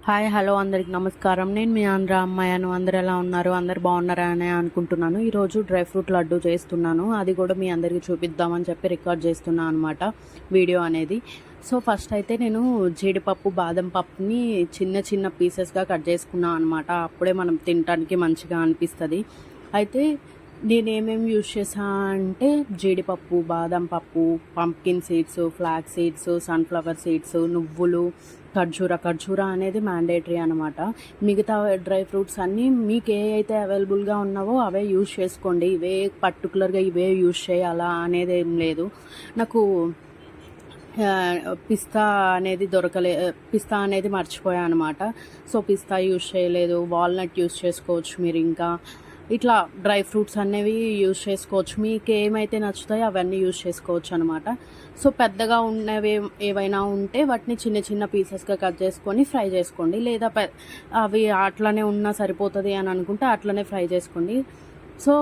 Hi hello అందరికి నమస్కారం. నేను మీ ఆంధ్ర అమ్మాయిను. అందరు ఎలా ఉన్నారు? అందరు బాగున్నారా అని అనుకుంటున్నాను. ఈరోజు డ్రై ఫ్రూట్ లడ్డు చేస్తున్నాను. అది కూడా మీ అందరికీ చూపిద్దామని చెప్పి రికార్డ్ చేస్తున్నాను అనమాట వీడియో అనేది. సో ఫస్ట్ అయితే నేను జీడిపప్పు బాదం పప్పుని చిన్న చిన్న పీసెస్గా కట్ చేసుకున్నాను అనమాట. అప్పుడే మనం తినడానికి మంచిగా అనిపిస్తుంది. అయితే నేనేమేమి యూజ్ చేసా అంటే జీడిపప్పు, బాదం పప్పు, pumpkin seeds, flax seeds, sunflower seeds, నువ్వులు, ఖర్జూర అనేది మ్యాండేటరీ అనమాట. మిగతా డ్రై ఫ్రూట్స్ అన్నీ మీకు ఏ అయితే అవైలబుల్గా ఉన్నావో అవే యూజ్ చేసుకోండి. ఇవే పర్టికులర్గా ఇవే యూజ్ చేయాలా అనేది ఏం లేదు. నాకు పిస్తా అనేది పిస్తా అనేది మర్చిపోయా అనమాట. సో పిస్తా యూజ్ చేయలేదు. వాల్నట్ యూజ్ చేసుకోవచ్చు మీరు. ఇంకా ఇట్లా డ్రై ఫ్రూట్స్ అనేవి యూజ్ చేసుకోవచ్చు. మీకు ఏమైతే నచ్చుతాయో అవన్నీ యూజ్ చేసుకోవచ్చు అనమాట. సో పెద్దగా ఉన్నవి ఏవైనా ఉంటే వాటిని చిన్న చిన్న పీసెస్గా కట్ చేసుకొని ఫ్రై చేసుకోండి. లేదా అవి అట్లనే ఉన్నా సరిపోతుంది అని అనుకుంటే అట్లనే ఫ్రై చేసుకోండి. సో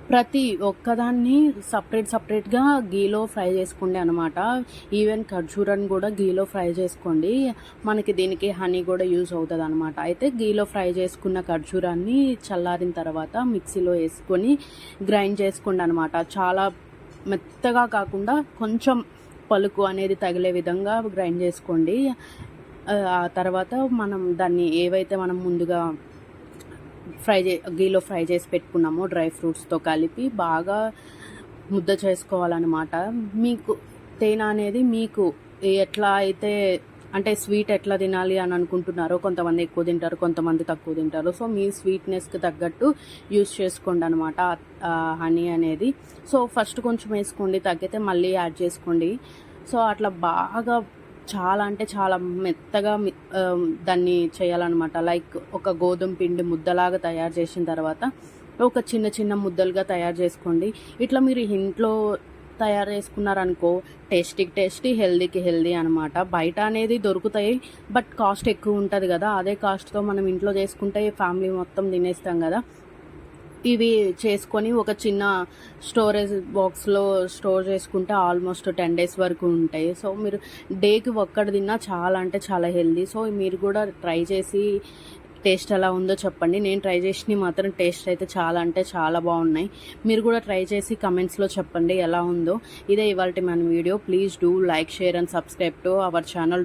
ప్రతి ఒక్కదాన్ని సపరేట్గా గీలో ఫ్రై చేసుకోండి అనమాట. ఈవెన్ ఖర్జూరాన్ని కూడా గీలో ఫ్రై చేసుకోండి. మనకి దీనికి హనీ కూడా యూజ్ అవుతుంది అనమాట. అయితే గీలో ఫ్రై చేసుకున్న ఖర్జూరాన్ని చల్లారిన తర్వాత మిక్సీలో వేసుకొని గ్రైండ్ చేసుకోండి అనమాట. చాలా మెత్తగా కాకుండా కొంచెం పలుకు అనేది తగిలే విధంగా గ్రైండ్ చేసుకోండి. ఆ తర్వాత మనం దాన్ని ఏవైతే మనం ముందుగా గీలో ఫ్రై చేసి పెట్టుకున్నాము డ్రై ఫ్రూట్స్తో కలిపి బాగా ముద్ద చేసుకోవాలన్నమాట. మీకు తేనె అనేది మీకు ఎట్లా అయితే అంటే స్వీట్ ఎట్లా తినాలి అని అనుకుంటున్నారో, కొంతమంది ఎక్కువ తింటారు, కొంతమంది తక్కువ తింటారు. సో మీ స్వీట్నెస్కి తగ్గట్టు యూస్ చేసుకోండి అనమాట హనీ అనేది. సో ఫస్ట్ కొంచెం వేసుకోండి, తగ్గితే మళ్ళీ యాడ్ చేసుకోండి. సో అట్లా బాగా చాలా అంటే చాలా మెత్తగా దాన్ని చేయాలన్నమాట. లైక్ ఒక గోధుమ పిండి ముద్దలాగా తయారు చేసిన తర్వాత ఒక చిన్న చిన్న ముద్దలుగా తయారు చేసుకోండి. ఇట్లా మీరు ఇంట్లో తయారు చేసుకున్నారనుకో టేస్టీ, హెల్దీకి హెల్దీ అనమాట. బయట అనేది దొరుకుతాయి, బట్ కాస్ట్ ఎక్కువ ఉంటుంది కదా. అదే కాస్ట్తో మనం ఇంట్లో చేసుకుంటే ఫ్యామిలీ మొత్తం తినేస్తాం కదా. ఇవి చేసుకొని ఒక చిన్న స్టోరేజ్ బాక్స్లో స్టోర్ చేసుకుంటే ఆల్మోస్ట్ 10 days వరకు ఉంటాయి. సో మీరు డేకి ఒక్కటి తిన్నా చాలా అంటే చాలా హెల్దీ. సో మీరు కూడా ట్రై చేసి టేస్ట్ ఎలా ఉందో చెప్పండి. నేను ట్రై చేసినవి మాత్రం టేస్ట్ అయితే చాలా అంటే చాలా బాగున్నాయి. మీరు కూడా ట్రై చేసి కమెంట్స్లో చెప్పండి ఎలా ఉందో. ఇదే ఇవాళ మన video. Please do like, share and subscribe to our channel.